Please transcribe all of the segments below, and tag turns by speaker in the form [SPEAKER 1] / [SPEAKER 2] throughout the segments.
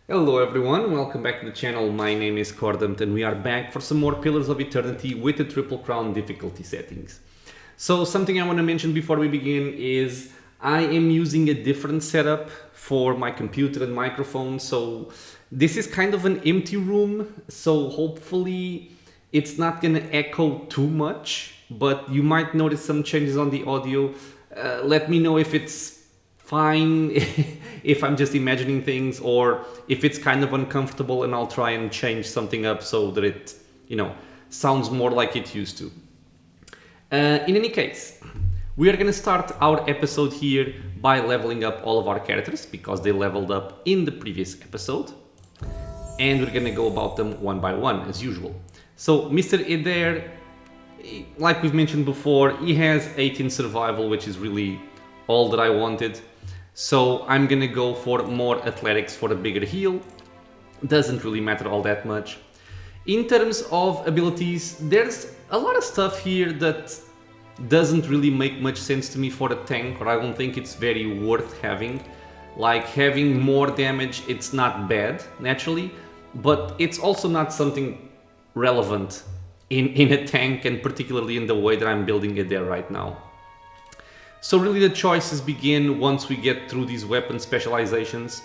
[SPEAKER 1] Hello everyone, welcome back to the channel. My name is Cordumt and we are back for some more Pillars of Eternity with the Triple Crown difficulty settings. So something I want to mention before we begin is I am using a different setup for my computer and microphone. So this is kind of an empty room, so hopefully it's not going to echo too much, but you might notice some changes on the audio. Let me know if it's fine, if I'm just imagining things, or if it's kind of uncomfortable, and I'll try and change something up so that it, sounds more like it used to. In any case, we are going to start our episode here by leveling up all of our characters because they leveled up in the previous episode. And we're going to go about them one by one as usual. So Mr. Eder, like we've mentioned before, he has 18 survival, which is really all that I wanted. So I'm gonna go for more athletics for a bigger heal. Doesn't really matter all that much. In terms of abilities, there's a lot of stuff here that doesn't really make much sense to me for a tank, or I don't think it's very worth having. Like having more damage, it's not bad, naturally, but it's also not something relevant in a tank, and particularly in the way that I'm building it there right now. So really the choices begin once we get through these weapon specializations.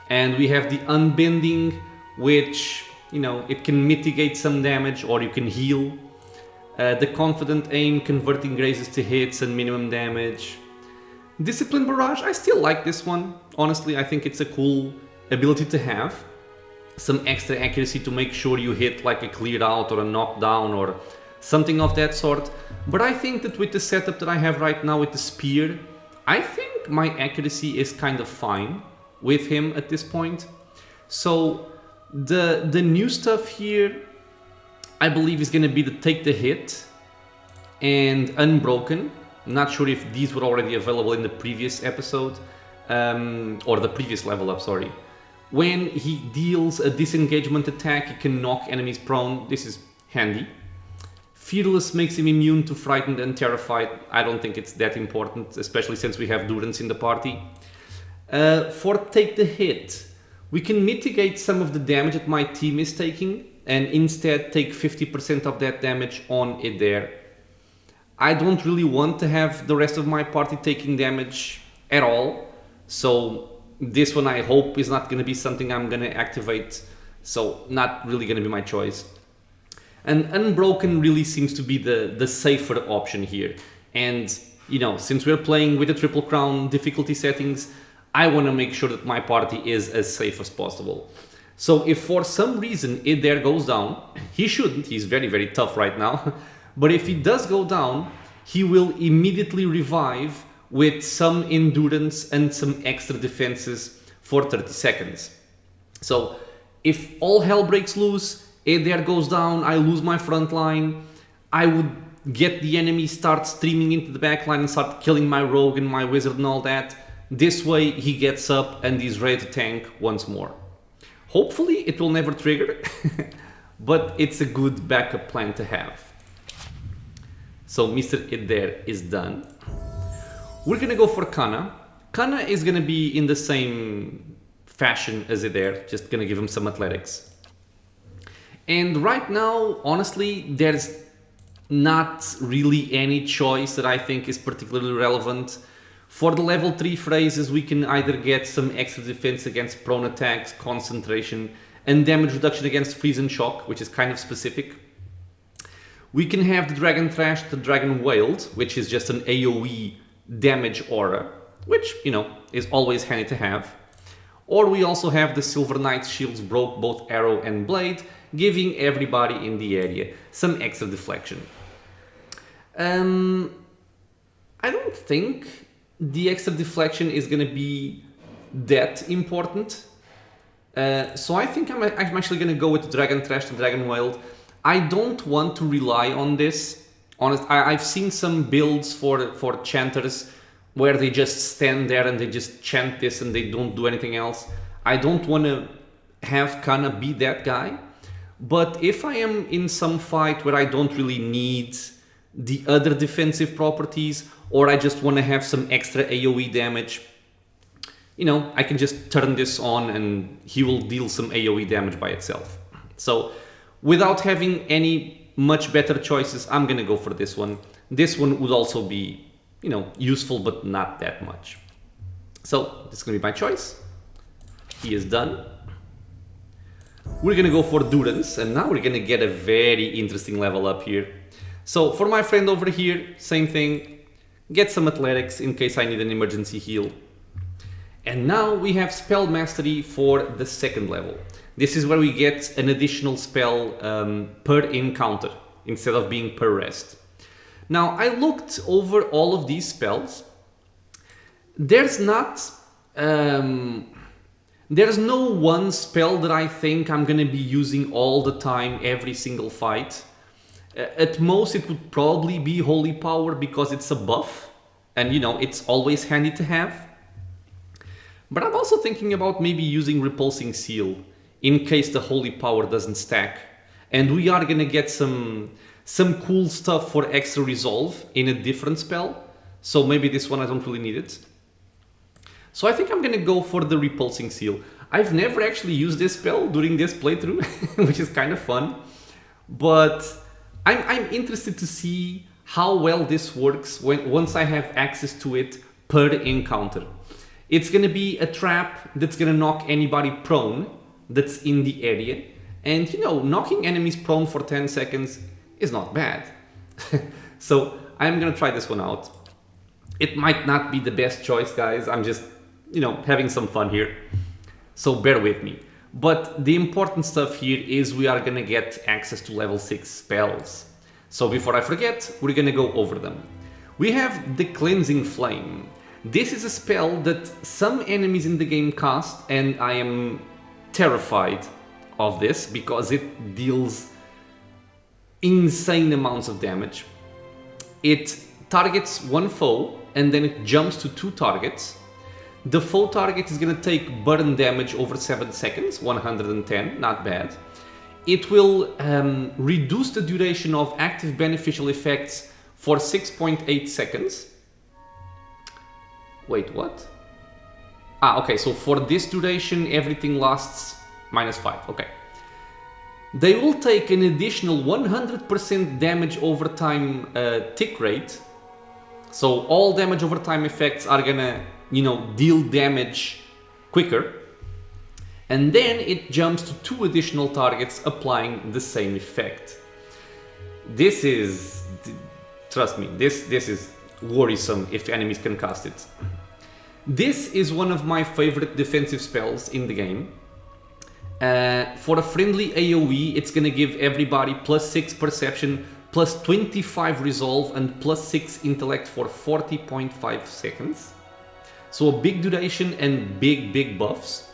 [SPEAKER 1] And we have the unbending, which, it can mitigate some damage or you can heal. The confident aim, converting grazes to hits and minimum damage. Discipline barrage, I still like this one. Honestly, I think it's a cool ability to have. Some extra accuracy to make sure you hit like a clear out or a knockdown or something of that sort. But I think that with the setup that I have right now with the spear, I think my accuracy is kind of fine with him at this point. So the new stuff here, I believe, is going to be the take the hit and unbroken. I'm not sure if these were already available in the previous episode, or the previous level up, sorry. When he deals a disengagement attack, he can knock enemies prone. This is handy. Fearless makes him immune to frightened and terrified. I don't think it's that important, especially since we have Durance in the party. For take the hit, we can mitigate some of the damage that my team is taking and instead take 50% of that damage on it there. I don't really want to have the rest of my party taking damage at all, so this one I hope is not going to be something I'm going to activate, so not really going to be my choice. And unbroken really seems to be the safer option here. And, since we're playing with the Triple Crown difficulty settings, I want to make sure that my party is as safe as possible. So if for some reason it there goes down, he shouldn't, he's very, very tough right now. But if he does go down, he will immediately revive with some endurance and some extra defenses for 30 seconds. So if all hell breaks loose, Eder goes down, I lose my front line, I would get the enemy start streaming into the back line and start killing my rogue and my wizard and all that. This way he gets up and is ready to tank once more. Hopefully it will never trigger, but it's a good backup plan to have. So Mr. Eder is done. We're gonna go for Kana. Kana is gonna be in the same fashion as Eder, just gonna give him some athletics. And right now, honestly, there's not really any choice that I think is particularly relevant. For the level 3 phrases, we can either get some extra defense against prone attacks, concentration, and damage reduction against freeze and shock, which is kind of specific. We can have the Dragon Thrash, the Dragon Wailed, which is just an AoE damage aura, which, is always handy to have. Or we also have the Silver Knight's Shields Broke both arrow and blade, giving everybody in the area some extra deflection. I don't think the extra deflection is going to be that important. So I think I'm actually going to go with the Dragon Thrash, the Dragon Wailed. I don't want to rely on this. I've seen some builds for chanters where they just stand there and they just chant this and they don't do anything else. I don't want to have Kana be that guy. But if I am in some fight where I don't really need the other defensive properties, or I just want to have some extra AoE damage, you know, I can just turn this on and he will deal some AoE damage by itself. So without having any much better choices, I'm gonna go for this one. This one would also be, you know, useful, but not that much. So this is gonna be my choice. He is done. We're gonna go for Durance, and now we're gonna get a very interesting level up here. So for my friend over here, same thing. Get some athletics in case I need an emergency heal. And now we have spell mastery for the second level. This is where we get an additional spell per encounter instead of being per rest. Now I looked over all of these spells. There's no one spell that I think I'm gonna be using all the time, every single fight. At most it would probably be Holy Power because it's a buff and, you know, it's always handy to have. But I'm also thinking about maybe using Repulsing Seal in case the Holy Power doesn't stack. And we are gonna get some cool stuff for extra resolve in a different spell. So maybe this one I don't really need it. So I think I'm gonna go for the Repulsing Seal. I've never actually used this spell during this playthrough, which is kind of fun. But I'm interested to see how well this works once I have access to it per encounter. It's gonna be a trap that's gonna knock anybody prone that's in the area. And, you know, knocking enemies prone for 10 seconds is not bad. So I'm gonna try this one out. It might not be the best choice, guys. I'm just, you know, having some fun here. So bear with me. But the important stuff here is we are gonna get access to level 6 spells. So before I forget, we're gonna go over them. We have the Cleansing Flame. This is a spell that some enemies in the game cast, and I am terrified of this because it deals insane amounts of damage. It targets one foe and then it jumps to 2 targets. The foe target is going to take burn damage over 7 seconds, 110, not bad. It will reduce the duration of active beneficial effects for 6.8 seconds. Wait, what? Okay, so for this duration, everything lasts -5, okay. They will take an additional 100% damage over time tick rate. So all damage over time effects are gonna, you know, deal damage quicker. And then it jumps to 2 additional targets applying the same effect. This is, trust me, this is worrisome if enemies can cast it. This is one of my favorite defensive spells in the game. For a friendly AoE, it's gonna give everybody +6 perception, +25 resolve, and +6 intellect for 40.5 seconds. So a big duration and big buffs.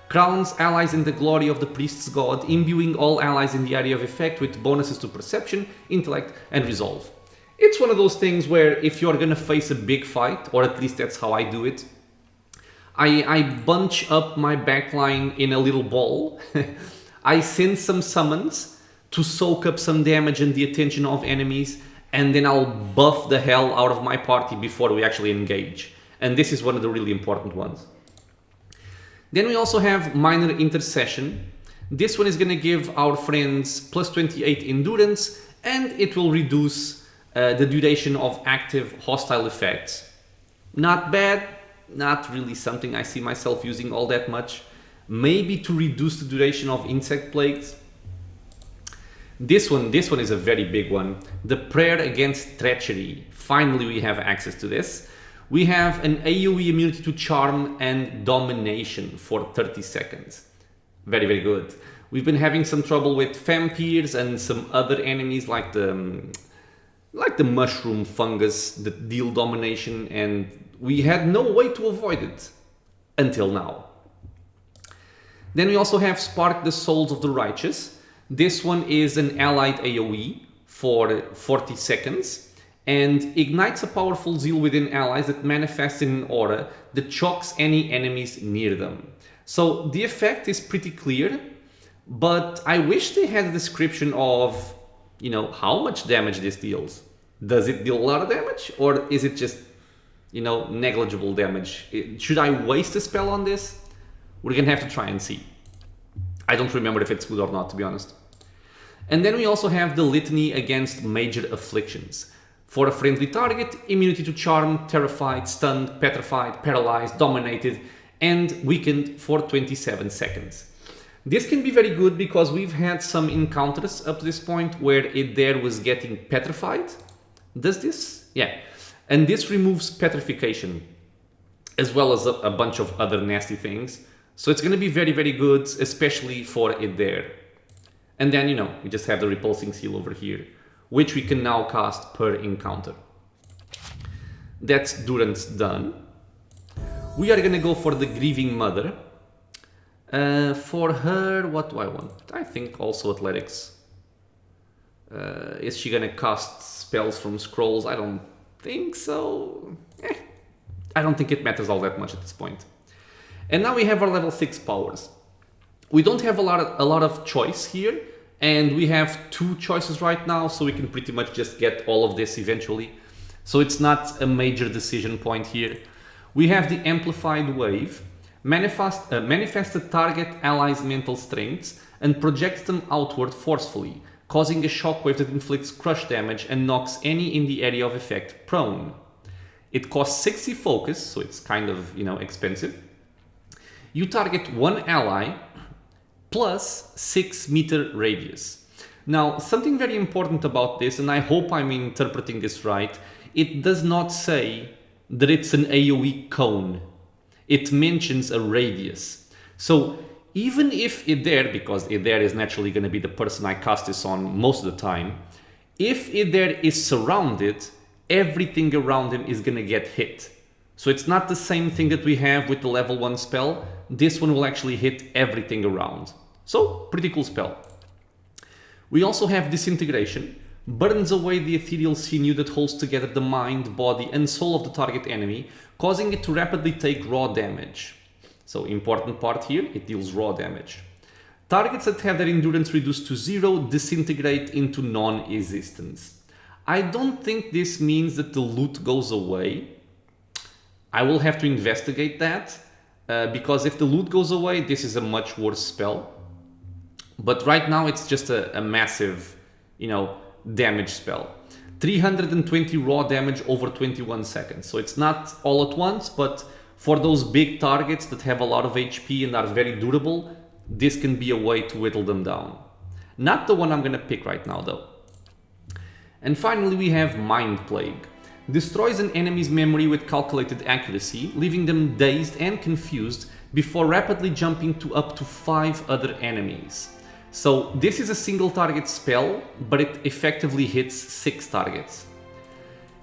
[SPEAKER 1] Crowns allies in the glory of the priest's god, imbuing all allies in the area of effect with bonuses to perception, intellect, and resolve. It's one of those things where if you're gonna face a big fight, or at least that's how I do it, I bunch up my backline in a little ball. I send some summons to soak up some damage and the attention of enemies, and then I'll buff the hell out of my party before we actually engage. And this is one of the really important ones. Then we also have Minor Intercession. This one is going to give our friends +28 endurance, and it will reduce the duration of active hostile effects. Not bad. Not really something I see myself using all that much. Maybe to reduce the duration of insect plagues. This one is a very big one. The Prayer Against Treachery. Finally we have access to this. We have an AoE immunity to Charm and Domination for 30 seconds. Very good. We've been having some trouble with vampires and some other enemies like the mushroom fungus that deal domination, and we had no way to avoid it until now. Then we also have Spark the Souls of the Righteous. This one is an allied AoE for 40 seconds and ignites a powerful zeal within allies that manifests in an aura that shocks any enemies near them. So the effect is pretty clear, but I wish they had a description of, you know, how much damage this deals. Does it deal a lot of damage, or is it just you know, negligible damage. Should I waste a spell on this? We're gonna have to try and see. I don't remember if it's good or not, to be honest. And then we also have the litany against major afflictions. For a friendly target, immunity to charm, terrified, stunned, petrified, paralyzed, dominated, and weakened for 27 seconds. This can be very good because we've had some encounters up to this point where it there was getting petrified. Does this? Yeah. And this removes petrification, as well as a bunch of other nasty things. So it's going to be very, very good, especially for it there. And then, you know, we just have the repulsing seal over here, which we can now cast per encounter. That's Durance done. We are going to go for the Grieving Mother. For her, what do I want? I think also athletics. Is she going to cast spells from scrolls? I don't think so. I don't think it matters all that much at this point. And now we have our level 6 powers. We don't have a lot of choice here, and we have 2 choices right now, so we can pretty much just get all of this eventually. So it's not a major decision point here. We have the Amplified Wave. Manifest the target allies' mental strengths and projects them outward forcefully, causing a shockwave that inflicts crush damage and knocks any in the area of effect prone. It costs 60 focus, so it's kind of, you know, expensive. You target one ally plus 6-meter radius. Now, something very important about this, and I hope I'm interpreting this right, it does not say that it's an AoE cone. It mentions a radius. So even if Eder, because Eder is naturally going to be the person I cast this on most of the time, if Eder is surrounded, everything around him is going to get hit. So it's not the same thing that we have with the level 1 spell. This one will actually hit everything around. So, pretty cool spell. We also have Disintegration. Burns away the ethereal sinew that holds together the mind, body, and soul of the target enemy, causing it to rapidly take raw damage. So, important part here, it deals raw damage. Targets that have their endurance reduced to 0 disintegrate into non-existence. I don't think this means that the loot goes away. I will have to investigate that, because if the loot goes away, this is a much worse spell. But right now it's just a massive, you know, damage spell. 320 raw damage over 21 seconds. So it's not all at once, but for those big targets that have a lot of HP and are very durable, this can be a way to whittle them down. Not the one I'm going to pick right now though. And finally we have Mind Plague. Destroys an enemy's memory with calculated accuracy, leaving them dazed and confused before rapidly jumping to up to 5 other enemies. So this is a single target spell, but it effectively hits 6 targets.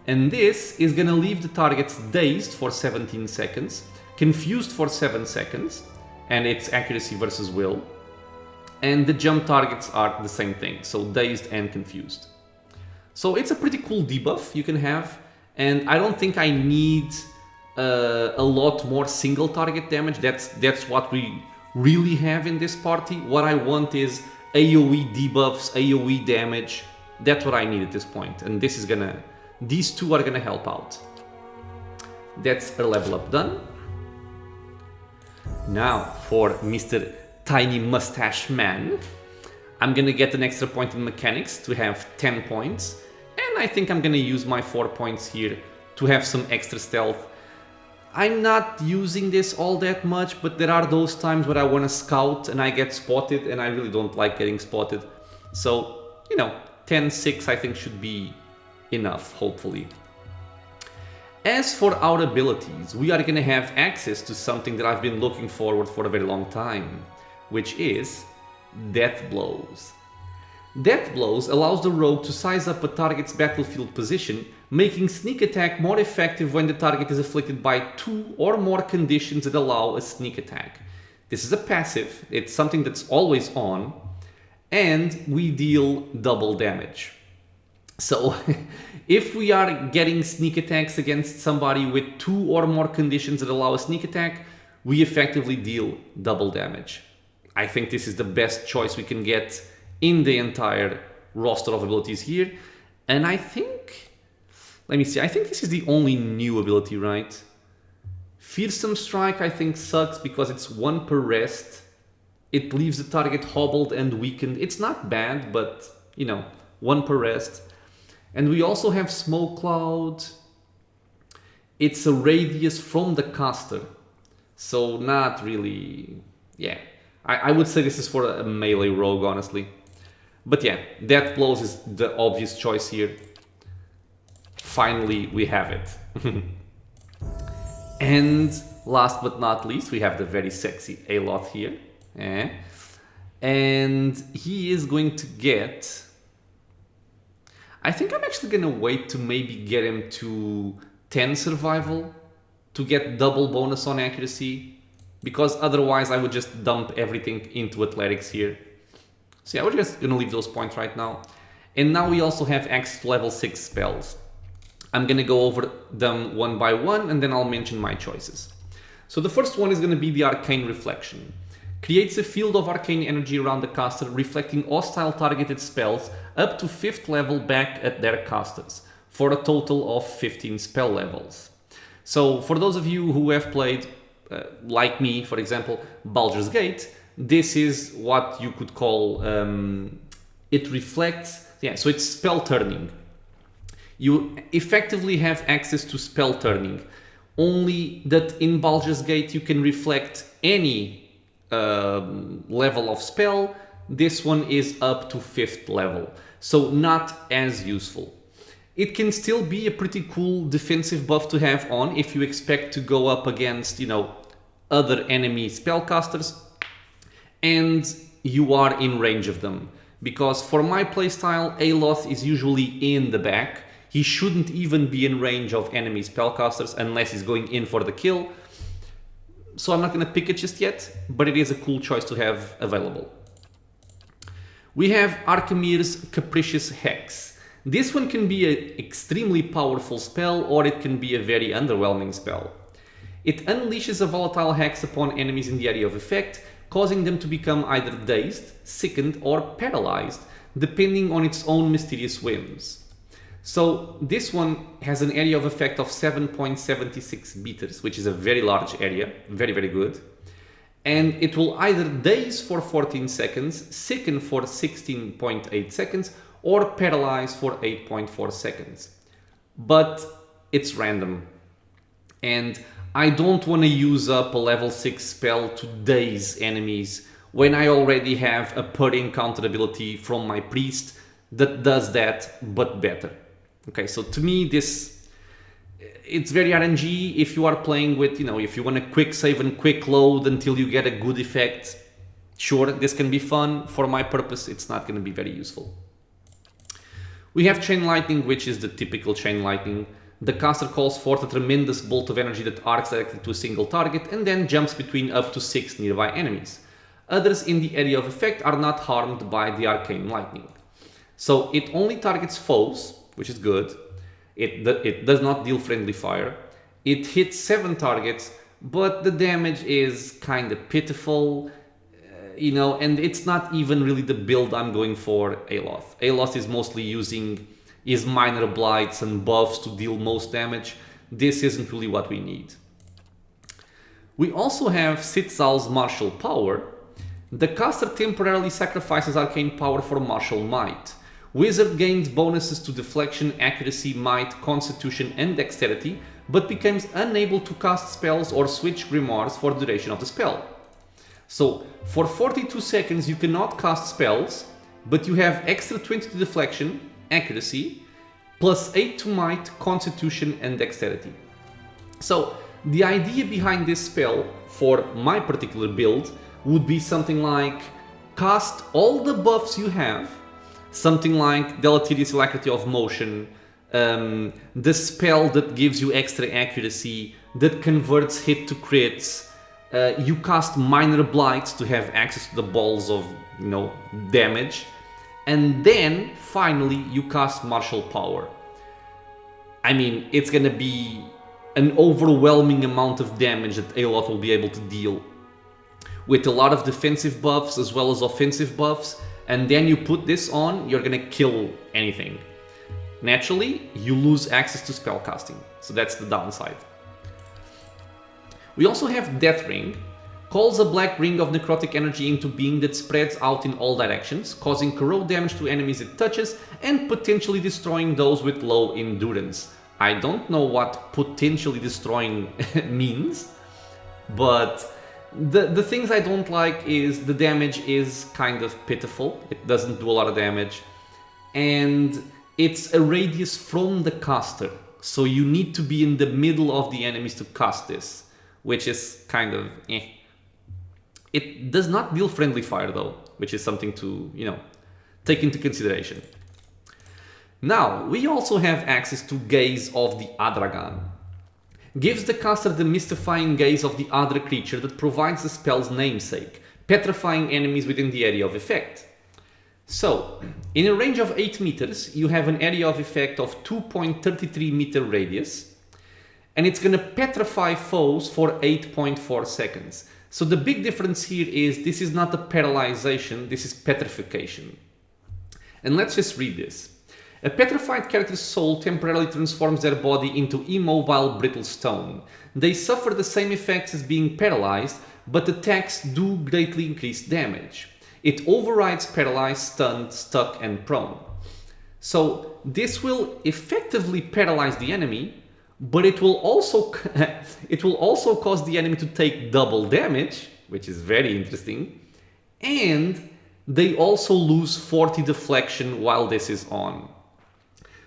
[SPEAKER 1] And this is gonna leave the targets dazed for 17 seconds, confused for 7 seconds, and it's accuracy versus will. And the jump targets are the same thing, so dazed and confused. So it's a pretty cool debuff you can have, and I don't think I need a lot more single target damage. That's what we really have in this party. What I want is AoE debuffs, AoE damage. That's what I need at this point, and these two are gonna help out. That's a level up done. Now for Mr. Tiny Mustache Man, I'm gonna get an extra point in mechanics to have 10 points, and I think I'm gonna use my 4 points here to have some extra stealth. I'm not using this all that much, but there are those times where I want to scout and I get spotted, and I really don't like getting spotted. So, you know, 10-6 I think should be enough, hopefully. As for our abilities, we are going to have access to something that I've been looking forward for a very long time, which is Death Blows. Death Blows allows the rogue to size up a target's battlefield position, making sneak attack more effective when the target is afflicted by 2 or more conditions that allow a sneak attack. This is a passive, it's something that's always on, and we deal double damage. So if we are getting sneak attacks against somebody with 2 or more conditions that allow a sneak attack, we effectively deal double damage. I think this is the best choice we can get in the entire roster of abilities here, and I think, Let me see. I think this is the only new ability, right? Fearsome Strike, I think, sucks because it's 1 per rest. It leaves the target hobbled and weakened. It's not bad, but, you know, 1 per rest. And we also have Smoke Cloud. It's a radius from the caster. So not really... Yeah. I would say this is for a melee rogue, honestly. But yeah, Death Blows is the obvious choice here. Finally, we have it. And last but not least, we have the very sexy Aloth here. And he is going to get... I think I'm actually going to wait to maybe get him to 10 survival to get double bonus on accuracy, because otherwise I would just dump everything into athletics here. So yeah, we're just going to leave those points right now. And now we also have access to level 6 spells. I'm going to go over them one by one and then I'll mention my choices. So the first one is going to be the Arcane Reflection. Creates a field of arcane energy around the caster, reflecting hostile targeted spells up to 5th level back at their casters, for a total of 15 spell levels. So for those of you who have played, like me, for example, Baldur's Gate, this is what you could call, it reflects, yeah, so it's spell turning. You effectively have access to spell turning, only that in Baldur's Gate you can reflect any level of spell. This one is up to 5th level, so not as useful. It can still be a pretty cool defensive buff to have on if you expect to go up against, you know, other enemy spellcasters and you are in range of them. Because for my playstyle, Aloth is usually in the back. He shouldn't even be in range of enemy spellcasters unless he's going in for the kill. So I'm not going to pick it just yet, but it is a cool choice to have available. We have Archimir's Capricious Hex. This one can be an extremely powerful spell, or it can be a very underwhelming spell. It unleashes a volatile hex upon enemies in the area of effect, causing them to become either dazed, sickened, or paralyzed, depending on its own mysterious whims. So this one has an area of effect of 7.76 meters, which is a very large area, very, very good. And it will either daze for 14 seconds, sicken for 16.8 seconds, or paralyze for 8.4 seconds. But it's random. And I don't want to use up a level 6 spell to daze enemies when I already have a per encounter ability from my priest that does that, but better. Okay, so to me, it's very RNG. If you are playing with, you know, if you want to quick save and quick load until you get a good effect, sure, this can be fun. For my purpose, it's not going to be very useful. We have Chain Lightning, which is the typical Chain Lightning. The caster calls forth a tremendous bolt of energy that arcs directly to a single target and then jumps between up to 6 nearby enemies. Others in the area of effect are not harmed by the Arcane Lightning. So it only targets foes, which is good. It does not deal friendly fire. It hits 7 targets, but the damage is kind of pitiful, you know, and it's not even really the build I'm going for Aloth. Aloth is mostly using his minor blights and buffs to deal most damage. This isn't really what we need. We also have Sitzal's Martial Power. The caster temporarily sacrifices arcane power for martial might. Wizard gains bonuses to deflection, accuracy, might, constitution and dexterity, but becomes unable to cast spells or switch grimoires for the duration of the spell. So for 42 seconds you cannot cast spells, but you have extra 20 to deflection, accuracy, plus 8 to might, constitution and dexterity. So the idea behind this spell for my particular build would be something like cast all the buffs you have, something like Deleterious Alacrity of Motion, the spell that gives you extra accuracy, that converts hit to crits, you cast Minor Blights to have access to the balls of, you know, damage, and then finally you cast Martial Power. I mean, it's gonna be an overwhelming amount of damage that Aloth will be able to deal, with a lot of defensive buffs as well as offensive buffs. And then you put this on, you're gonna kill anything. Naturally, you lose access to spellcasting, so that's the downside. We also have Death Ring. Calls a black ring of necrotic energy into being that spreads out in all directions, causing corrode damage to enemies it touches and potentially destroying those with low endurance. I don't know what potentially destroying means, but the things I don't like is the damage is kind of pitiful. It doesn't do a lot of damage, and it's a radius from the caster, so you need to be in the middle of the enemies to cast this, which is kind of eh. It does not deal friendly fire though, which is something to, take into consideration. Now, we also have access to Gaze of the Adragan. Gives the caster the mystifying gaze of the other creature that provides the spell's namesake, petrifying enemies within the area of effect. So, in a range of 8 meters, you have an area of effect of 2.33 meter radius, and it's gonna petrify foes for 8.4 seconds. So the big difference here is this is not a paralyzation, this is petrification. And let's just read this. A petrified character's soul temporarily transforms their body into immobile brittle stone. They suffer the same effects as being paralyzed, but attacks do greatly increase damage. It overrides paralyzed, stunned, stuck, and prone. So this will effectively paralyze the enemy, but it will also cause the enemy to take double damage, which is very interesting, and they also lose 40 deflection while this is on.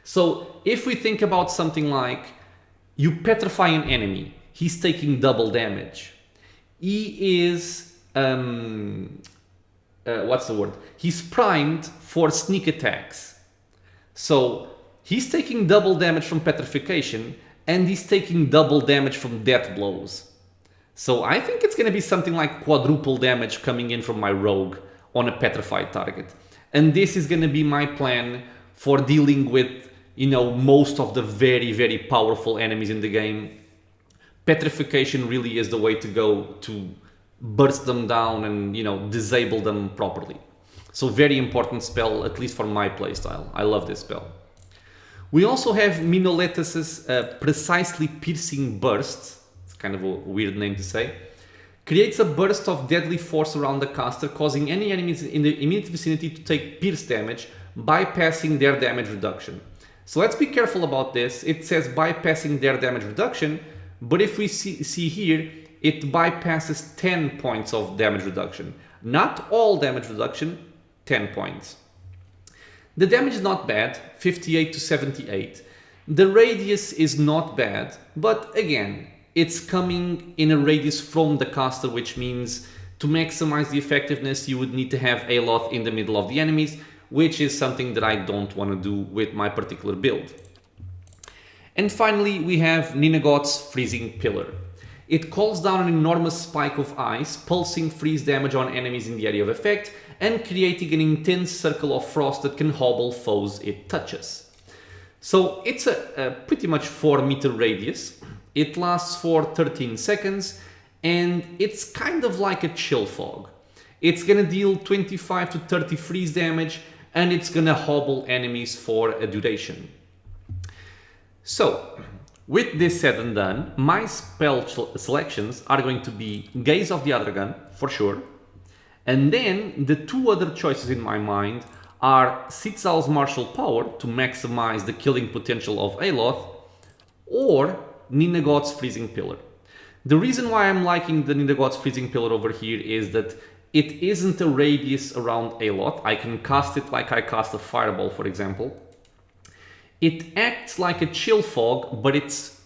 [SPEAKER 1] So if we think about something like you petrify an enemy, he's taking double damage. He is he's primed for sneak attacks. So he's taking double damage from petrification, and he's taking double damage from death blows. So I think it's going to be something like quadruple damage coming in from my rogue on a petrified target. And this is going to be my plan for dealing with, most of the very, very powerful enemies in the game. Petrification really is the way to go to burst them down and, disable them properly. So very important spell, at least for my playstyle. I love this spell. We also have Minoletus's Precisely Piercing Burst. It's kind of a weird name to say. Creates a burst of deadly force around the caster, causing any enemies in the immediate vicinity to take pierce damage, bypassing their damage reduction. So let's be careful about this. It says bypassing their damage reduction, but if we see here, it bypasses 10 points of damage reduction. Not all damage reduction, 10 points. The damage is not bad, 58 to 78. The radius is not bad, but again, it's coming in a radius from the caster, which means to maximize the effectiveness, you would need to have Aloth in the middle of the enemies, which is something that I don't want to do with my particular build. And finally, we have Ninagot's Freezing Pillar. It calls down an enormous spike of ice, pulsing freeze damage on enemies in the area of effect, and creating an intense circle of frost that can hobble foes it touches. So it's a pretty much 4 meter radius. It lasts for 13 seconds, and it's kind of like a chill fog. It's gonna deal 25 to 30 freeze damage, and it's gonna hobble enemies for a duration. So, with this said and done, my spell selections are going to be Gaze of the Adragan, for sure. And then the two other choices in my mind are Sitzal's Martial Power to maximize the killing potential of Aloth, or Ninagot's Freezing Pillar. The reason why I'm liking the Ninagot's Freezing Pillar over here is that it isn't a radius around Aloth. I can cast it like I cast a Fireball, for example. It acts like a chill fog, but it's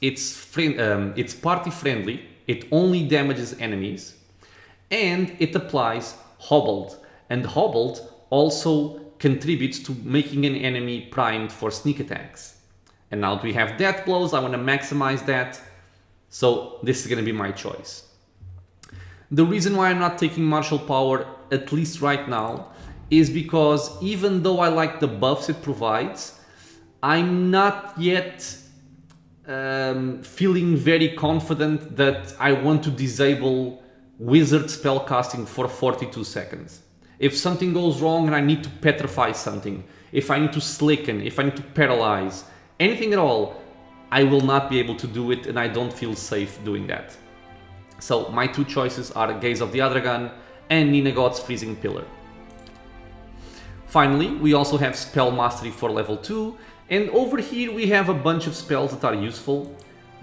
[SPEAKER 1] party friendly. It only damages enemies, and it applies Hobbled. And Hobbled also contributes to making an enemy primed for sneak attacks. And now that we have death blows, I want to maximize that. So this is going to be my choice. The reason why I'm not taking Martial Power, at least right now, is because even though I like the buffs it provides, I'm not yet feeling very confident that I want to disable Wizard spellcasting for 42 seconds. If something goes wrong and I need to petrify something, if I need to slicken, if I need to paralyze, anything at all, I will not be able to do it, and I don't feel safe doing that. So my two choices are Gaze of the Adragan and Ninagod's Freezing Pillar. Finally, we also have Spell Mastery for level 2, and over here we have a bunch of spells that are useful,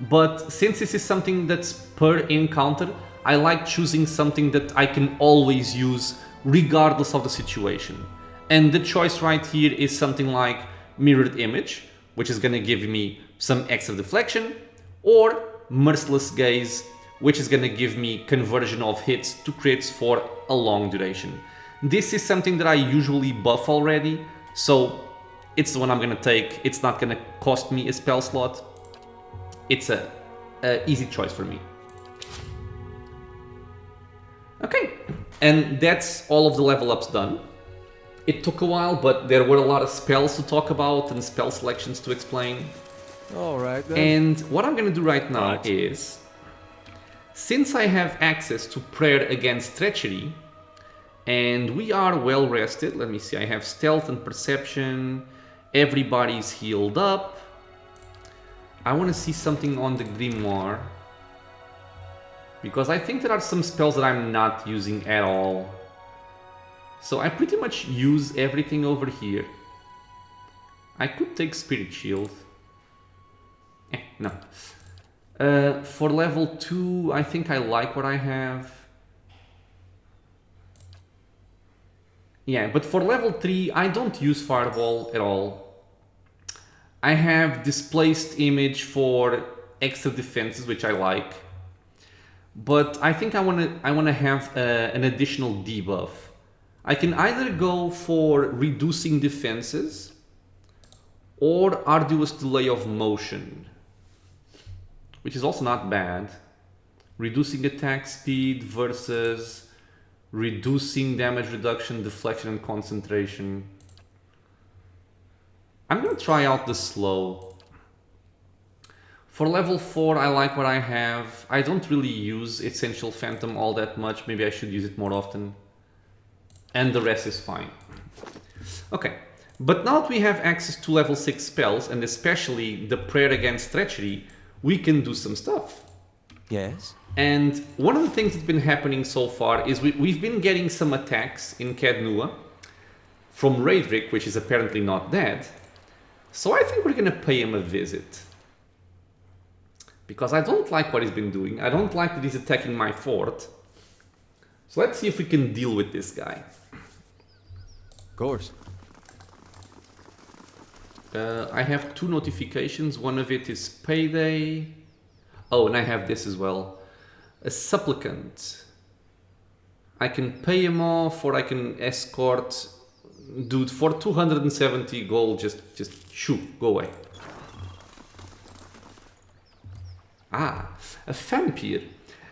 [SPEAKER 1] but since this is something that's per encounter, I like choosing something that I can always use regardless of the situation. And the choice right here is something like Mirrored Image, which is gonna give me some extra deflection, or Merciless Gaze, which is gonna give me conversion of hits to crits for a long duration. This is something that I usually buff already, so it's the one I'm gonna take. It's not gonna cost me a spell slot. It's a easy choice for me. Okay, and that's all of the level ups done. It took a while, but there were a lot of spells to talk about and spell selections to explain.
[SPEAKER 2] Alright then.
[SPEAKER 1] And what I'm gonna do right now is, since I have access to Prayer Against Treachery, and we are well rested, let me see, I have Stealth and Perception, everybody's healed up. I want to see something on the Grimoire, because I think there are some spells that I'm not using at all. So I pretty much use everything over here. I could take Spirit Shield. No. For level 2, I think I like what I have. Yeah, but for level 3, I don't use Fireball at all. I have Displaced Image for extra defenses, which I like. But I think I wanna have an additional debuff. I can either go for reducing defenses or Arduous Delay of Motion, which is also not bad. Reducing attack speed versus reducing damage reduction, deflection, and concentration. I'm gonna try out the slow. For level 4, I like what I have. I don't really use Essential Phantom all that much. Maybe I should use it more often. And the rest is fine. Okay, but now that we have access to level 6 spells, and especially the Prayer Against Treachery, we can do some stuff.
[SPEAKER 2] Yes?
[SPEAKER 1] And one of the things that's been happening so far is we've been getting some attacks in Caed Nua from Raedric, which is apparently not dead. So I think we're gonna pay him a visit. Because I don't like what he's been doing. I don't like that he's attacking my fort. So let's see if we can deal with this guy.
[SPEAKER 2] Of course.
[SPEAKER 1] I have 2 notifications. One of it is payday. Oh, and I have this as well. A supplicant. I can pay him off, or I can escort. Dude, for 270 gold, just shoo, go away. Ah, a vampire.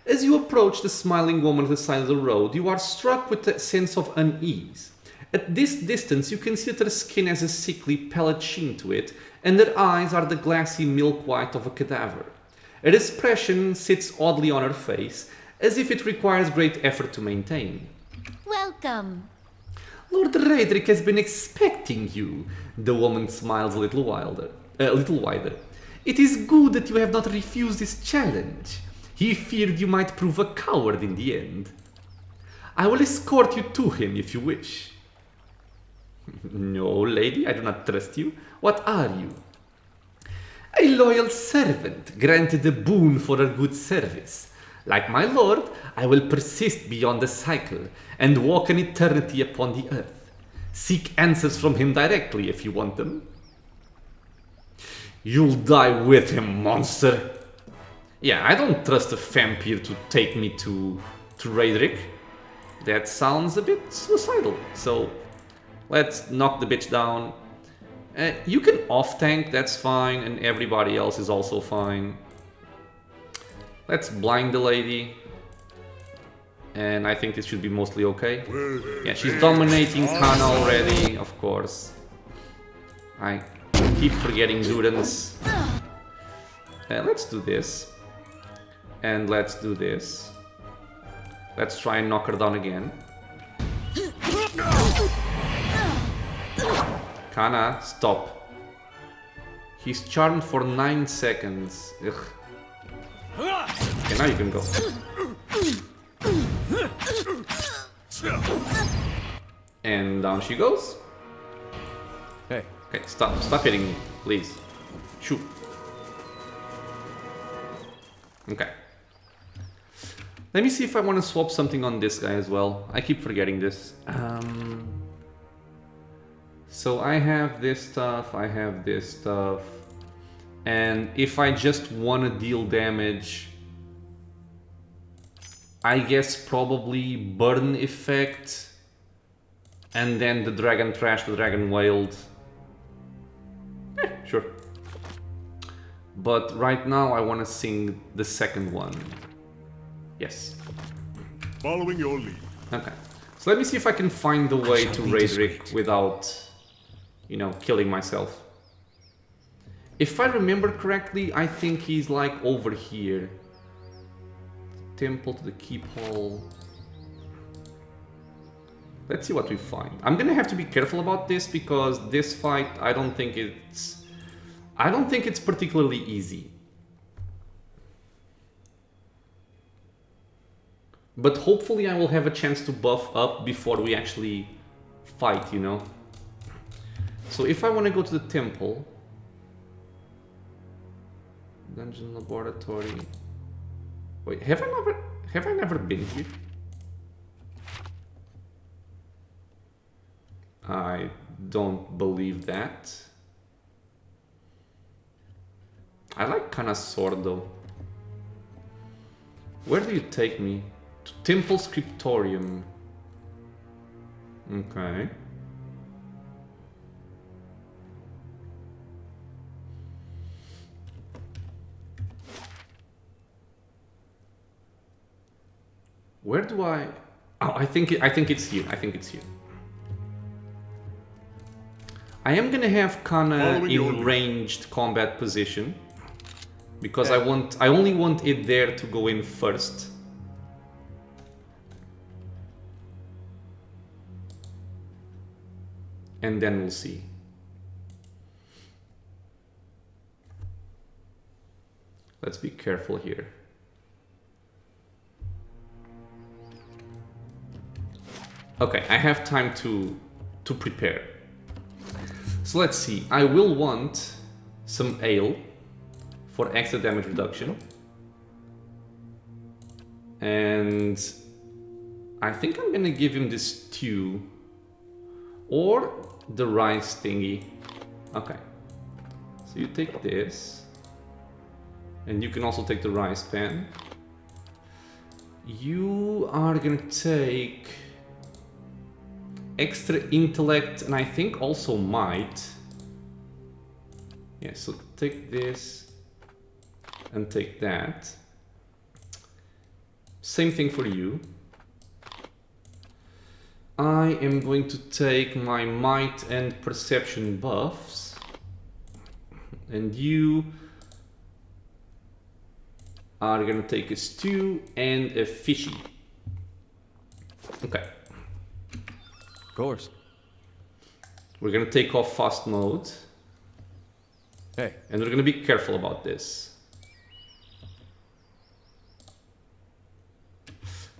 [SPEAKER 1] As you approach the smiling woman at the side of the road, you are struck with a sense of unease. At this distance, you can see that her skin has a sickly, pallid sheen to it, and her eyes are the glassy milk white of a cadaver. Her expression sits oddly on her face, as if it requires great effort to maintain.
[SPEAKER 3] Welcome.
[SPEAKER 1] Lord Raedric has been expecting you. The woman smiles a little wider. It is good that you have not refused his challenge. He feared you might prove a coward in the end. I will escort you to him if you wish. No, lady, I do not trust you. What are you? A loyal servant, granted a boon for a good service. Like my lord, I will persist beyond the cycle and walk an eternity upon the earth. Seek answers from him directly if you want them. You'll die with him, monster. Yeah, I don't trust a vampire to take me to Raedric. That sounds a bit suicidal. So let's knock the bitch down. You can off-tank, that's fine, and everybody else is also fine. Let's blind the lady. And I think this should be mostly okay. Yeah, she's dominating Kana already, of course. I keep forgetting Durans. Let's do this. And let's do this. Let's try and knock her down again. Kana, stop. He's charmed for 9 seconds. Ugh. Okay, now you can go. And down she goes.
[SPEAKER 2] Hey.
[SPEAKER 1] Okay, stop hitting me, please. Shoot. Okay. Let me see if I want to swap something on this guy as well. I keep forgetting this. So I have this stuff, I have this stuff. And if I just want to deal damage, I guess probably burn effect. And then the dragon trash, the dragon wailed. Sure. But right now I want to sing the second one. Yes.
[SPEAKER 3] Following your lead.
[SPEAKER 1] Okay. So let me see if I can find the way to Raedric without, you know, killing myself. If I remember correctly, I think he's like over here. Temple to the keep hall. Let's see what we find. I'm gonna have to be careful about this because this fight, I don't think it's particularly easy. But hopefully I will have a chance to buff up before we actually fight, you know? So if I want to go to the temple... Dungeon laboratory... Wait, have I never been here? I don't believe that. I like Kana's sword though. Where do you take me? To Temple Scriptorium. Okay. Where do I... Oh, I think it's here. I think it's here. I am gonna have Kana in ranged combat position because I only want it there to go in first. And then we'll see. Let's be careful here. Okay, I have time to prepare. So let's see. I will want some ale for extra damage reduction. And I think I'm gonna give him this stew or the rice thingy. Okay. So you take this. And you can also take the rice pan. You are gonna take extra intellect and I think also might. Yeah, so take this and take that. Same thing for you. I am going to take my might and perception buffs. And you are gonna take a stew and a fishy. Okay.
[SPEAKER 2] Of course.
[SPEAKER 1] We're gonna take off fast mode.
[SPEAKER 2] Hey.
[SPEAKER 1] And we're gonna be careful about this.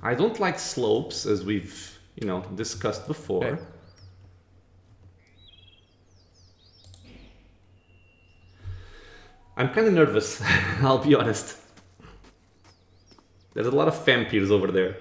[SPEAKER 1] I don't like slopes, as we've, you know, discussed before.
[SPEAKER 2] Hey.
[SPEAKER 1] I'm kind of nervous, I'll be honest. There's a lot of vampires over there.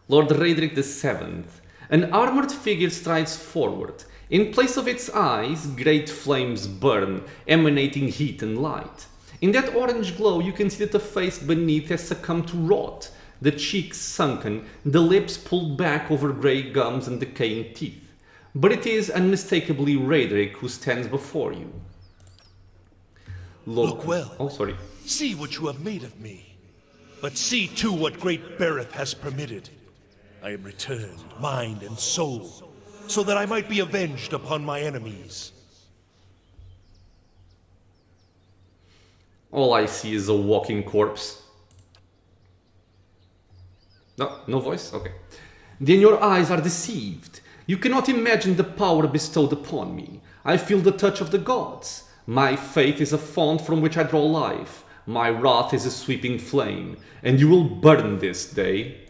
[SPEAKER 1] Lord Raedric VII. An armored figure strides forward. In place of its eyes, great flames burn, emanating heat and light. In that orange glow, you can see that the face beneath has succumbed to rot, the cheeks sunken, the lips pulled back over grey gums and decaying teeth. But it is unmistakably Raedric who stands before you.
[SPEAKER 4] Look well.
[SPEAKER 1] Oh, sorry.
[SPEAKER 4] See what you have made of me. But see too what great Berath has permitted. I am returned, mind and soul, so that I might be avenged upon my enemies.
[SPEAKER 1] All I see is a walking corpse. No voice? Okay. Then your eyes are deceived. You cannot imagine the power bestowed upon me. I feel the touch of the gods. My faith is a font from which I draw life. My wrath is a sweeping flame, and you will burn this day.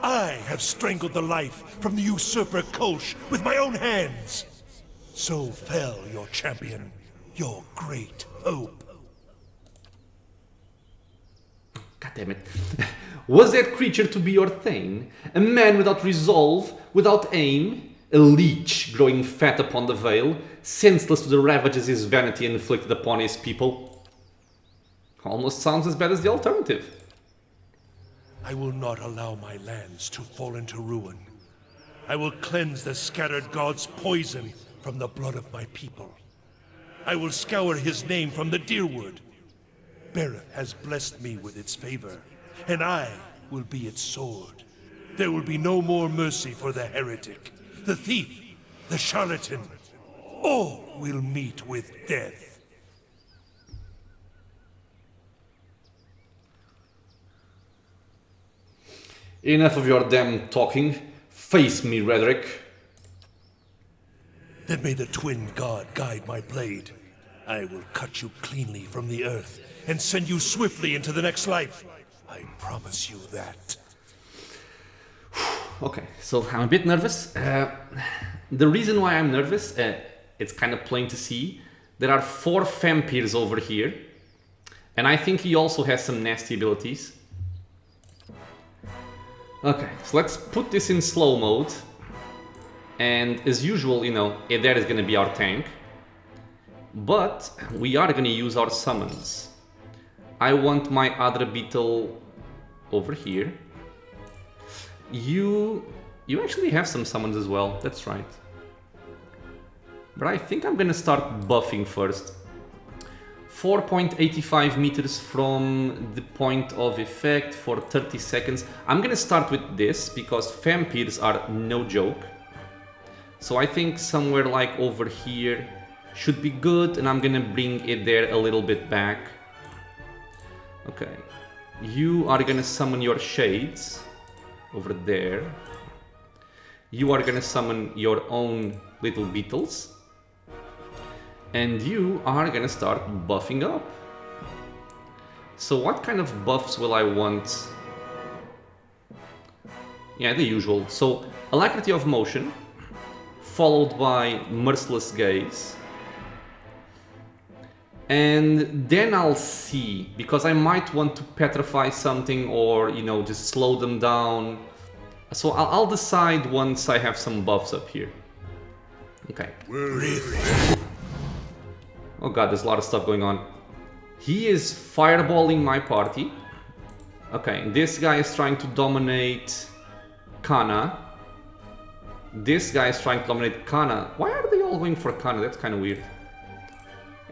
[SPEAKER 4] I have strangled the life from the usurper Kolsh with my own hands. So fell your champion, your great hope.
[SPEAKER 1] God damn it. Was that creature to be your thane? A man without resolve, without aim? A leech growing fat upon the veil, senseless to the ravages his vanity inflicted upon his people? Almost sounds as bad as the alternative.
[SPEAKER 4] I will not allow my lands to fall into ruin. I will cleanse the scattered god's poison from the blood of my people. I will scour his name from the Deerwood. Berath has blessed me with its favor, and I will be its sword. There will be no more mercy for the heretic, the thief, the charlatan. All will meet with death.
[SPEAKER 1] Enough of your damn talking. Face me, Raedric.
[SPEAKER 4] Then may the twin god guide my blade. I will cut you cleanly from the earth and send you swiftly into the next life. I promise you that.
[SPEAKER 1] Okay, so I'm a bit nervous. The reason why I'm nervous, it's kind of plain to see. There are 4 vampires over here. And I think he also has some nasty abilities. Okay, so let's put this in slow mode. And as usual, you know, Eder is going to be our tank. But we are going to use our summons. I want my other beetle over here. You actually have some summons as well, that's right. But I think I'm going to start buffing first. 4.85 meters from the point of effect for 30 seconds. I'm going to start with this because vampires are no joke. So I think somewhere like over here should be good, and I'm gonna bring it there a little bit back. Okay, you are gonna summon your shades over there. You are gonna summon your own little beetles. And you are gonna start buffing up. So what kind of buffs will I want? Yeah, the usual. So alacrity of motion, followed by merciless gaze. And then I'll see, because I might want to petrify something or, you know, just slow them down. So I'll decide once I have some buffs up here. Okay. Oh god, there's a lot of stuff going on. He is fireballing my party. Okay, this guy is trying to dominate Kana. This guy is trying to dominate Kana. Why are they all going for Kana? That's kind of weird.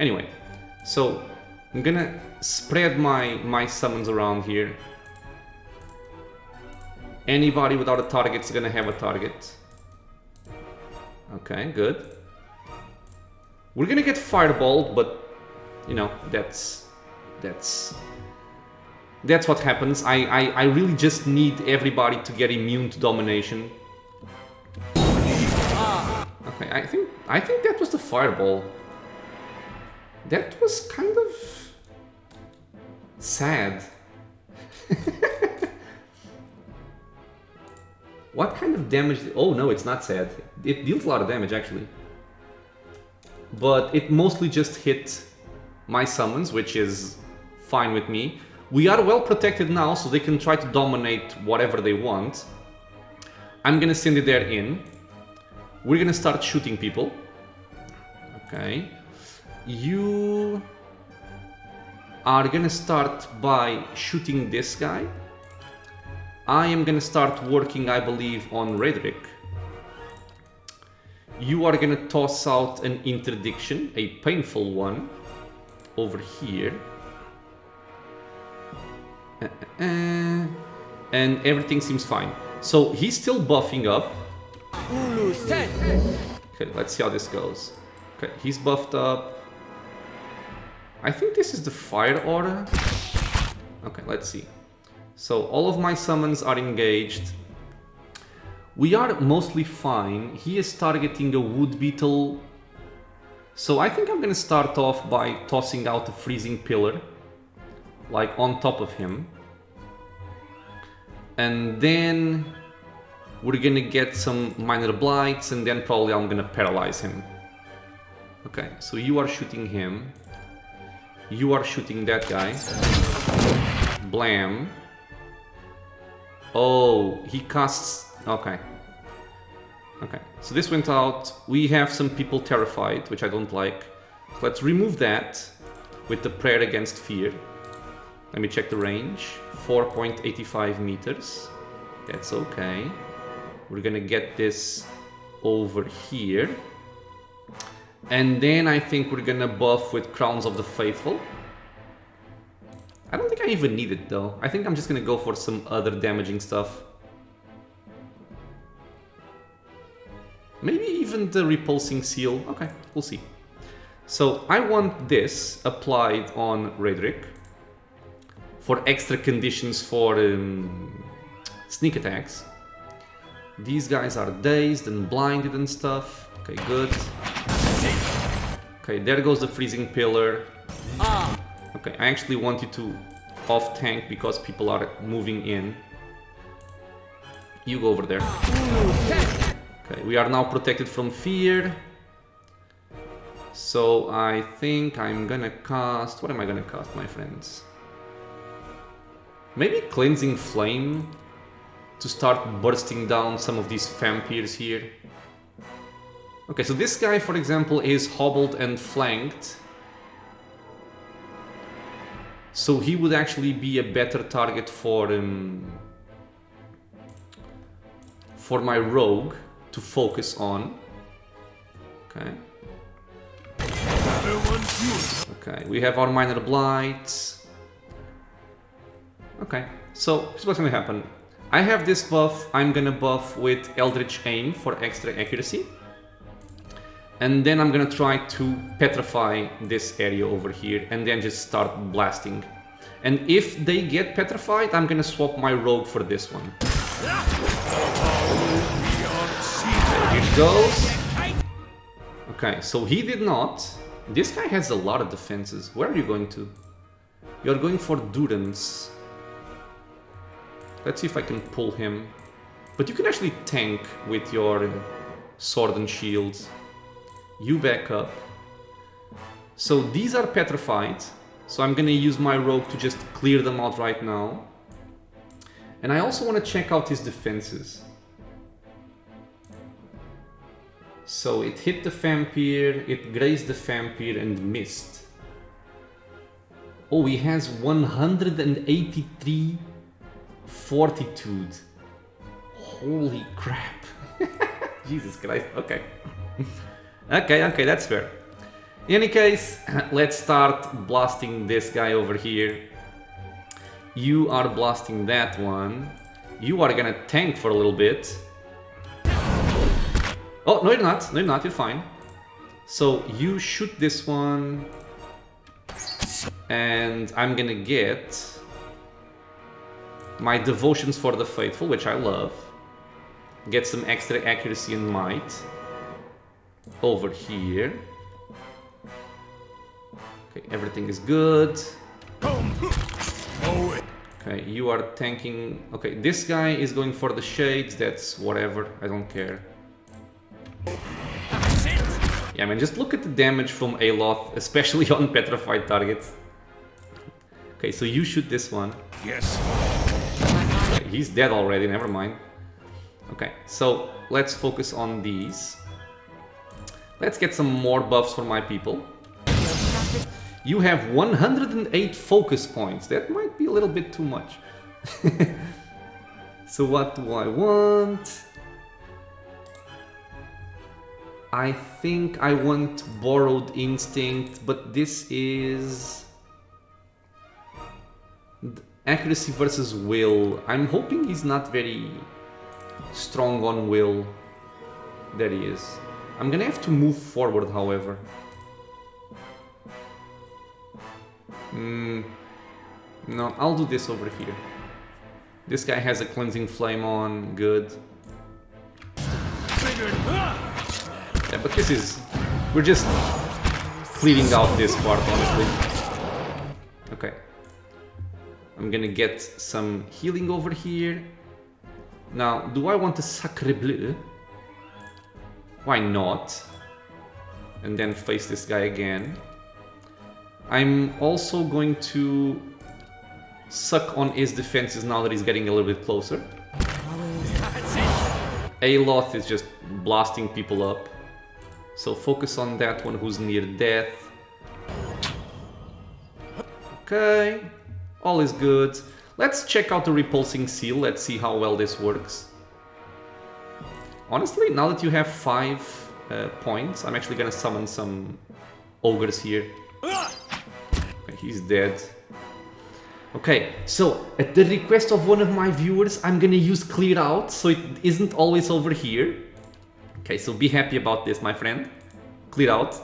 [SPEAKER 1] Anyway, so I'm gonna spread my summons around here. Anybody without a target is gonna have a target. Okay, good. We're gonna get fireballed, but you know, that's what happens. I really just need everybody to get immune to domination. Okay, I think that was the fireball. That was kind of sad. What kind of damage? Oh no, it's not sad. It deals a lot of damage actually. But it mostly just hit my summons, which is fine with me. We are well protected now, so they can try to dominate whatever they want. I'm gonna send it there in. We're gonna start shooting people. Okay. You are gonna start by shooting this guy. I am gonna start working, I believe, on Raedric. You are gonna toss out an interdiction, a painful one, over here. And everything seems fine. So he's still buffing up. Okay, let's see how this goes. Okay, he's buffed up. I think this is the fire aura. Okay, let's see. So all of my summons are engaged. We are mostly fine. He is targeting a wood beetle. So I think I'm gonna start off by tossing out a freezing pillar, like on top of him. And then we're gonna get some minor blights, and then probably I'm gonna paralyze him. Okay, so you are shooting him. You are shooting that guy. Blam. Oh, he casts... Okay. Okay, so this went out. We have some people terrified, which I don't like. So let's remove that with the prayer against fear. Let me check the range. 4.85 meters. That's okay. We're gonna get this over here. And then I think we're gonna buff with Crowns of the Faithful. I don't think I even need it though. I think I'm just gonna go for some other damaging stuff. Maybe even the Repulsing Seal. Okay, we'll see. So I want this applied on Raedric for extra conditions for sneak attacks. These guys are dazed and blinded and stuff. Okay, good. Okay, there goes the freezing pillar. Okay, I actually want you to off tank because people are moving in. You go over there. Okay, we are now protected from fear. So I think I'm gonna cast... What am I gonna cast, my friends? Maybe Cleansing Flame to start bursting down some of these vampires here. Okay, so this guy, for example, is hobbled and flanked. So he would actually be a better target for my rogue to focus on. Okay. Okay, we have our minor blights. Okay, so here's what's gonna happen. I have this buff. I'm gonna buff with Eldritch Aim for extra accuracy. And then I'm gonna try to petrify this area over here and then just start blasting. And if they get petrified, I'm gonna swap my rogue for this one. There it goes. Okay, so he did not. This guy has a lot of defenses. Where are you going to? You're going for Durance. Let's see if I can pull him. But you can actually tank with your sword and shields. You back up. So these are petrified. So I'm gonna use my rogue to just clear them out right now. And I also want to check out his defenses. So it hit the vampire, it grazed the vampire and missed. Oh, he has 183 fortitude. Holy crap. Jesus Christ, okay. Okay, that's fair. In any case, let's start blasting this guy over here. You are blasting that one. You are gonna tank for a little bit. Oh, no you're not, you're fine. So you shoot this one. And I'm gonna get my Devotions for the Faithful, which I love. Get some extra accuracy and might. Over here. Okay, everything is good. Okay, you are tanking. Okay, this guy is going for the shades. That's whatever. I don't care. Yeah, man, just look at the damage from Aloth, especially on petrified targets. Okay, so you shoot this one.
[SPEAKER 4] Yes.
[SPEAKER 1] Okay, he's dead already, never mind. Okay, so let's focus on these. Let's get some more buffs for my people. You have 108 focus points. That might be a little bit too much. So what do I want? I think I want Borrowed Instinct, but this is... accuracy versus will. I'm hoping he's not very strong on will. There he is. I'm gonna have to move forward, however. No, I'll do this over here. This guy has a Cleansing Flame on, good. Yeah, but this is... We're just clearing out this part, honestly. Okay. I'm gonna get some healing over here. Now, do I want a Sacre Bleu? Why not? And then face this guy again. I'm also going to suck on his defenses now that he's getting a little bit closer. Aloth is just blasting people up. So focus on that one who's near death. Okay, all is good. Let's check out the repulsing seal. Let's see how well this works. Honestly, now that you have 5 points, I'm actually gonna summon some ogres here. Okay, he's dead. Okay, so at the request of one of my viewers, I'm gonna use clear out so it isn't always over here. Okay, so be happy about this, my friend. Clear out.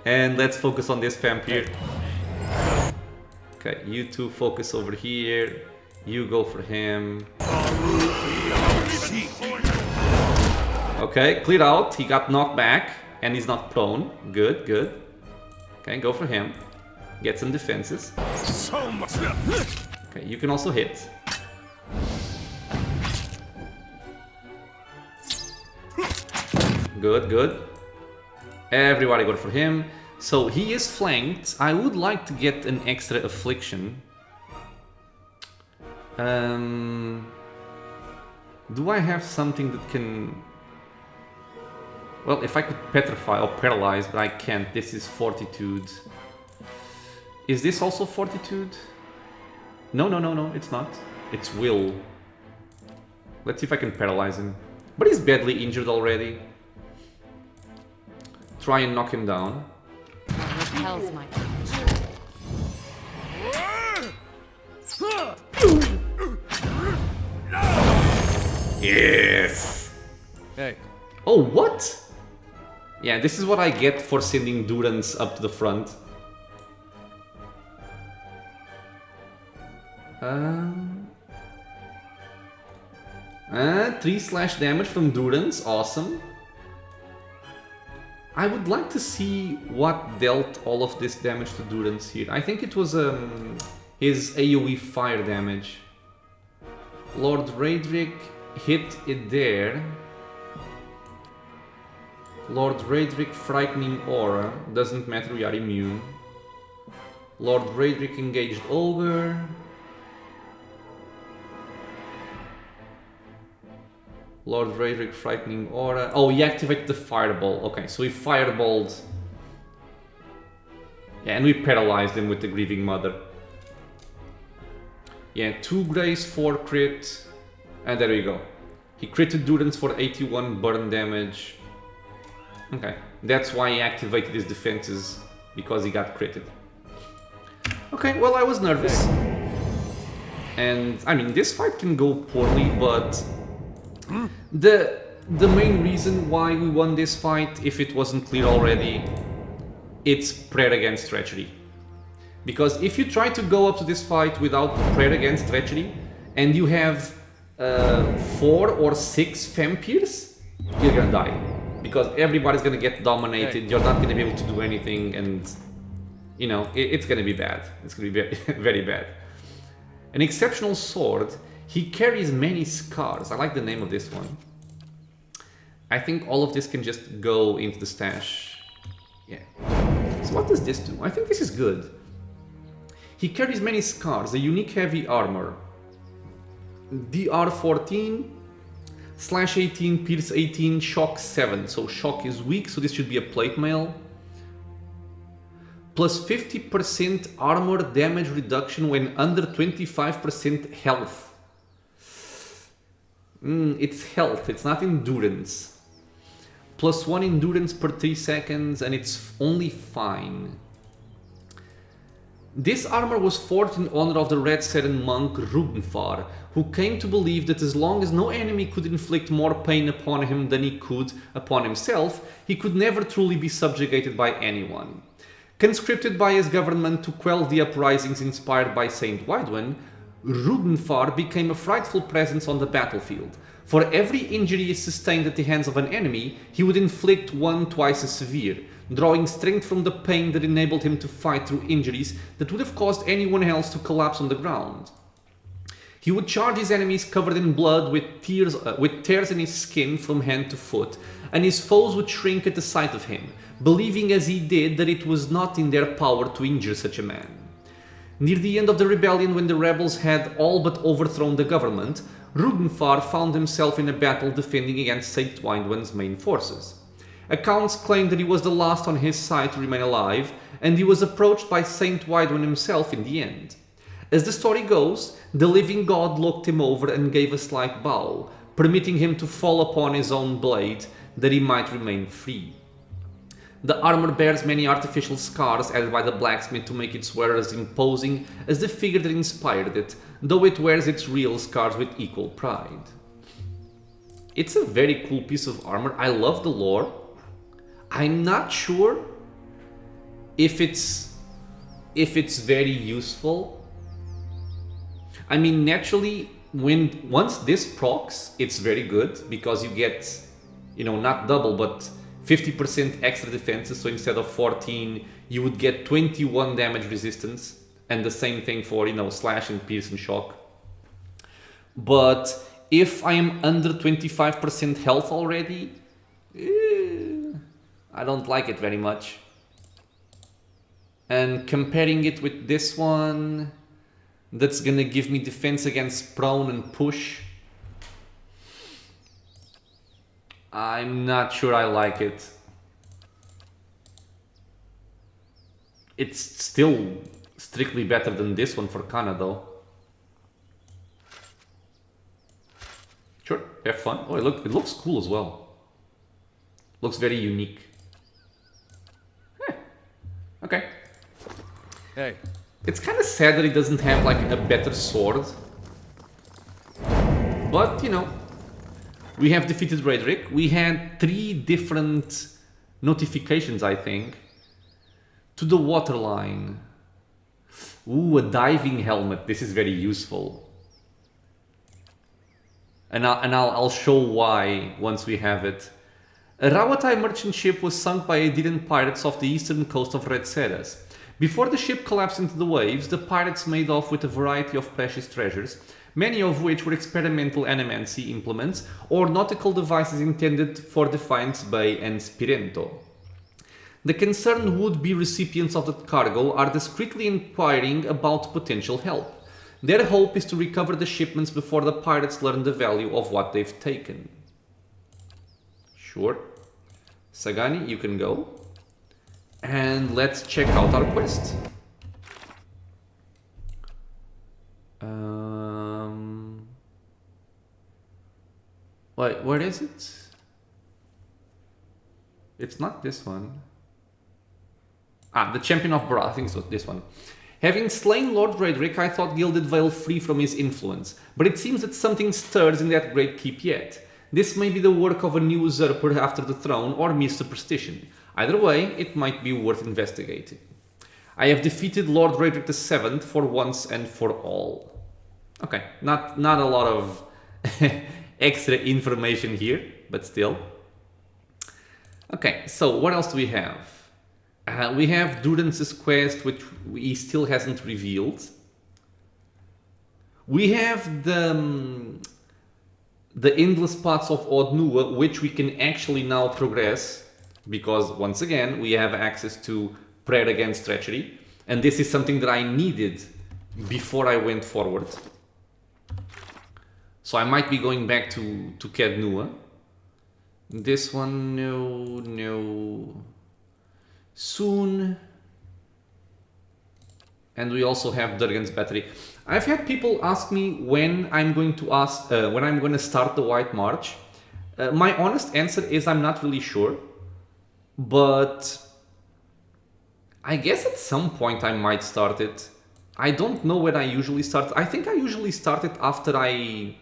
[SPEAKER 1] And let's focus on this vamp here. Okay, you two focus over here. You go for him. Okay, clear out. He got knocked back and he's not prone. Good, good. Okay, go for him. Get some defenses. Okay, you can also hit. Good, good. Everybody go for him. So he is flanked. I would like to get an extra affliction. Do I have something that can... Well, if I could petrify or paralyze, but I can't. This is fortitude. Is this also fortitude? No, no, no, no, it's not. It's will. Let's see if I can paralyze him. But he's badly injured already. Try and knock him down.
[SPEAKER 5] Repels my
[SPEAKER 1] Yes!
[SPEAKER 2] Hey.
[SPEAKER 1] Oh, what? Yeah, this is what I get for sending Durance up to the front. 3 damage from Durance, awesome. I would like to see what dealt all of this damage to Durance here. I think it was his AoE fire damage. Lord Raedric hit it there. Lord Raedric frightening aura, doesn't matter, we are immune. Lord Raedric engaged ogre. Lord Raedric frightening aura. Oh, he activated the fireball. Okay, so he fireballed. Yeah, and we paralyzed him with the Grieving Mother. Yeah, 2 grace, 4 crit. And there we go. He critted Durance for 81 burn damage. Okay, that's why he activated his defenses, because he got critted. Okay, well, I was nervous. And, I mean, this fight can go poorly, but... The main reason why we won this fight, if it wasn't clear already, it's prayer against treachery. Because if you try to go up to this fight without prayer against treachery, and you have 4 or 6 vampires, you're gonna die. Because everybody's gonna get dominated, you're not gonna be able to do anything, and you know, it's gonna be bad. It's gonna be very, very bad. An exceptional sword. He carries many scars. I like the name of this one. I think all of this can just go into the stash. Yeah. So what does this do? I think this is good. He carries many scars, a unique heavy armor. DR 14, slash 18, pierce 18, shock 7. So shock is weak, so this should be a plate mail. Plus 50% armor damage reduction when under 25% health. It's health, it's not endurance. Plus 1 endurance per 3 seconds, and it's only fine. This armor was forged in honor of the Red Seren monk Rubenfar, who came to believe that as long as no enemy could inflict more pain upon him than he could upon himself, he could never truly be subjugated by anyone. Conscripted by his government to quell the uprisings inspired by Saint Widwin, Rudenfar became a frightful presence on the battlefield. For every injury sustained at the hands of an enemy, he would inflict one twice as severe, drawing strength from the pain that enabled him to fight through injuries that would have caused anyone else to collapse on the ground. He would charge his enemies covered in blood with tears in his skin from hand to foot, and his foes would shrink at the sight of him, believing as he did that it was not in their power to injure such a man. Near the end of the rebellion, when the rebels had all but overthrown the government, Rudenfar found himself in a battle defending against Saint Twyndwan's main forces. Accounts claim that he was the last on his side to remain alive, and he was approached by Saint Twyndwan himself in the end. As the story goes, the living god looked him over and gave a slight bow, permitting him to fall upon his own blade that he might remain free. The armor bears many artificial scars added by the blacksmith to make its wearer as imposing as the figure that inspired it, though it wears its real scars with equal pride. It's a very cool piece of armor. I love the lore. I'm not sure if it's very useful. I mean, naturally, once this procs, it's very good because you get, not double, but 50% extra defenses. So instead of 14, you would get 21 damage resistance, and the same thing for, slash and pierce and shock. But if I am under 25% health already, I don't like it very much. And comparing it with this one, that's gonna give me defense against prone and push. I'm not sure I like it. It's still strictly better than this one for Kana though. Sure, have fun. Oh, it looks cool as well. Looks very unique. Okay.
[SPEAKER 2] Hey.
[SPEAKER 1] It's kind of sad that he doesn't have like a better sword. But, we have defeated Raedric. We had 3 different notifications, I think. To the waterline. Ooh, a diving helmet. This is very useful. And I'll show why once we have it. A Rawatai merchant ship was sunk by Aediran pirates off the eastern coast of Red Ceres. Before the ship collapsed into the waves, the pirates made off with a variety of precious treasures, many of which were experimental animancy implements or nautical devices intended for Defiance Bay and Spirento. The concerned would-be recipients of the cargo are discreetly inquiring about potential help. Their hope is to recover the shipments before the pirates learn the value of what they've taken. Sure. Sagani, you can go. And let's check out our quest. Wait, where is it? It's not this one. The Champion of Berath, I think it's this one. Having slain Lord Raedric, I thought Gilded Vale free from his influence, but it seems that something stirs in that great keep yet. This may be the work of a new usurper after the throne or mere superstition. Either way, it might be worth investigating. I have defeated Lord Raedric VII for once and for all. Okay, not a lot of extra information here, but still. Okay, so what else do we have? We have Durance's quest, which he still hasn't revealed. We have the endless paths of Caed Nua, which we can actually now progress, because once again we have access to prayer against treachery, and this is something that I needed before I went forward. So I might be going back to Caed Nua. This one, no. Soon. And we also have Durgan's Battery. I've had people ask me when I'm going to start the White March. My honest answer is I'm not really sure, but I guess at some point I might start it. I don't know when I usually start. I think I usually start it after I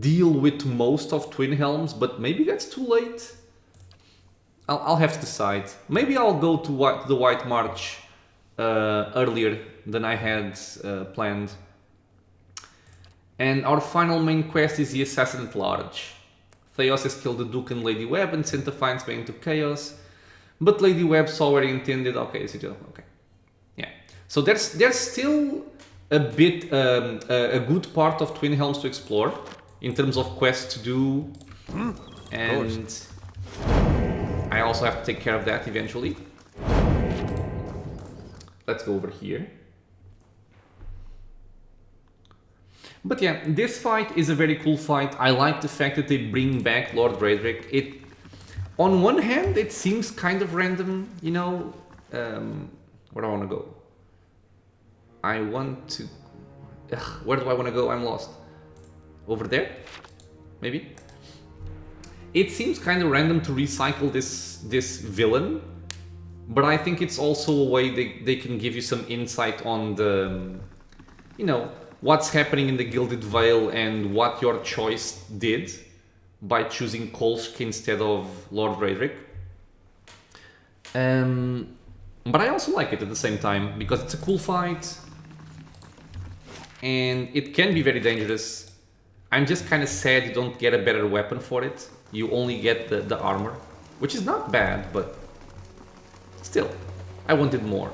[SPEAKER 1] deal with most of Twin Helms, but maybe that's too late. I'll have to decide. Maybe I'll go to the White March earlier than I had planned. And our final main quest is the Assassin at Large. Theos has killed the Duke and Lady Web and sent Defiance back into Chaos. But Lady Web saw where he intended. Okay, okay. Yeah. So there's still a bit, a good part of Twin Helms to explore in terms of quests to do. And I also have to take care of that eventually. Let's go over here. But yeah, this fight is a very cool fight. I like the fact that they bring back Lord Raedric. On one hand, it seems kind of random, you know. Where do I want to go? I want to... where do I want to go? I'm lost. Over there? Maybe? It seems kind of random to recycle this villain, but I think it's also a way they can give you some insight on the, you know, what's happening in the Gilded Vale and what your choice did by choosing Kolsk instead of Lord Raedric. But I also like it at the same time because it's a cool fight and it can be very dangerous. I'm just kind of sad you don't get a better weapon for it. You only get the armor, which is not bad, but still, I wanted more.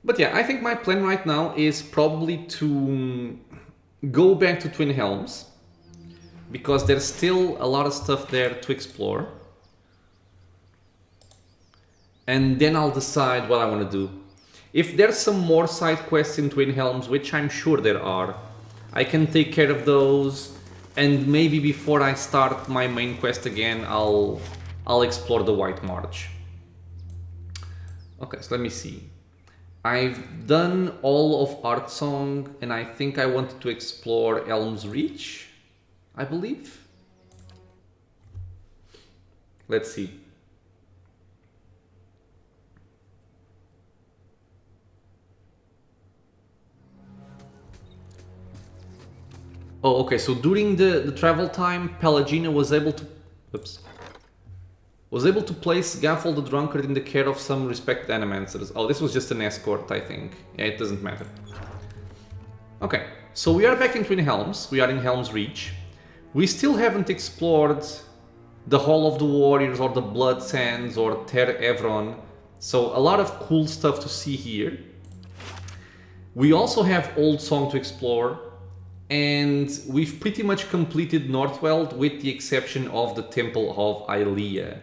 [SPEAKER 1] But yeah, I think my plan right now is probably to go back to Twin Helms, because there's still a lot of stuff there to explore. And then I'll decide what I want to do. If there's some more side quests in Twin Helms, which I'm sure there are, I can take care of those, and maybe before I start my main quest again, I'll explore the White March. Okay, so let me see. I've done all of Artsong, and I think I wanted to explore Elm's Reach, I believe. Let's see. Oh, okay, so during the travel time, Pelagina was able to... Oops. Was able to place Gaffel the Drunkard in the care of some respected animancers. Oh, this was just an escort, I think. Yeah, it doesn't matter. Okay, so we are back in Twin Helms. We are in Helm's Reach. We still haven't explored the Hall of the Warriors or the Blood Sands or Ter Evron. So a lot of cool stuff to see here. We also have Old Song to explore. And we've pretty much completed Northweld with the exception of the Temple of Aelia,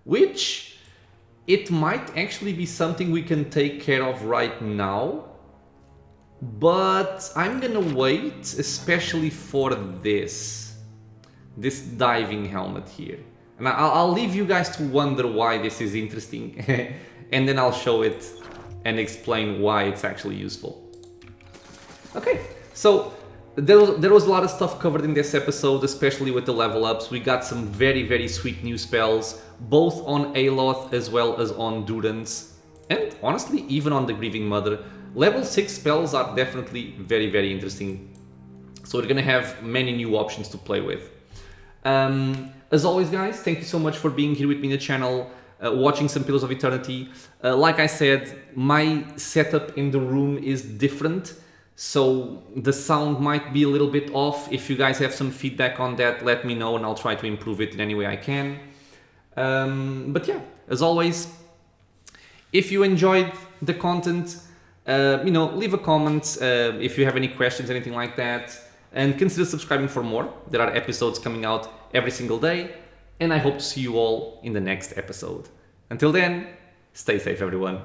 [SPEAKER 1] which it might actually be something we can take care of right now, but I'm gonna wait especially for this diving helmet here. And I'll leave you guys to wonder why this is interesting and then I'll show it and explain why it's actually useful. Okay, so there was a lot of stuff covered in this episode, especially with the level ups. We got some very, very sweet new spells, both on Aloth as well as on Durance, and honestly, even on the Grieving Mother. Level 6 spells are definitely very, very interesting. So we're gonna have many new options to play with. As always, guys, thank you so much for being here with me in the channel, watching some Pillars of Eternity. Like I said, my setup in the room is different. So the sound might be a little bit off. If you guys have some feedback on that, let me know and I'll try to improve it in any way I can. But yeah, as always, if you enjoyed the content, you know, leave a comment if you have any questions, anything like that, and consider subscribing for more. There are episodes coming out every single day, and I hope to see you all in the next episode. Until then, stay safe, everyone.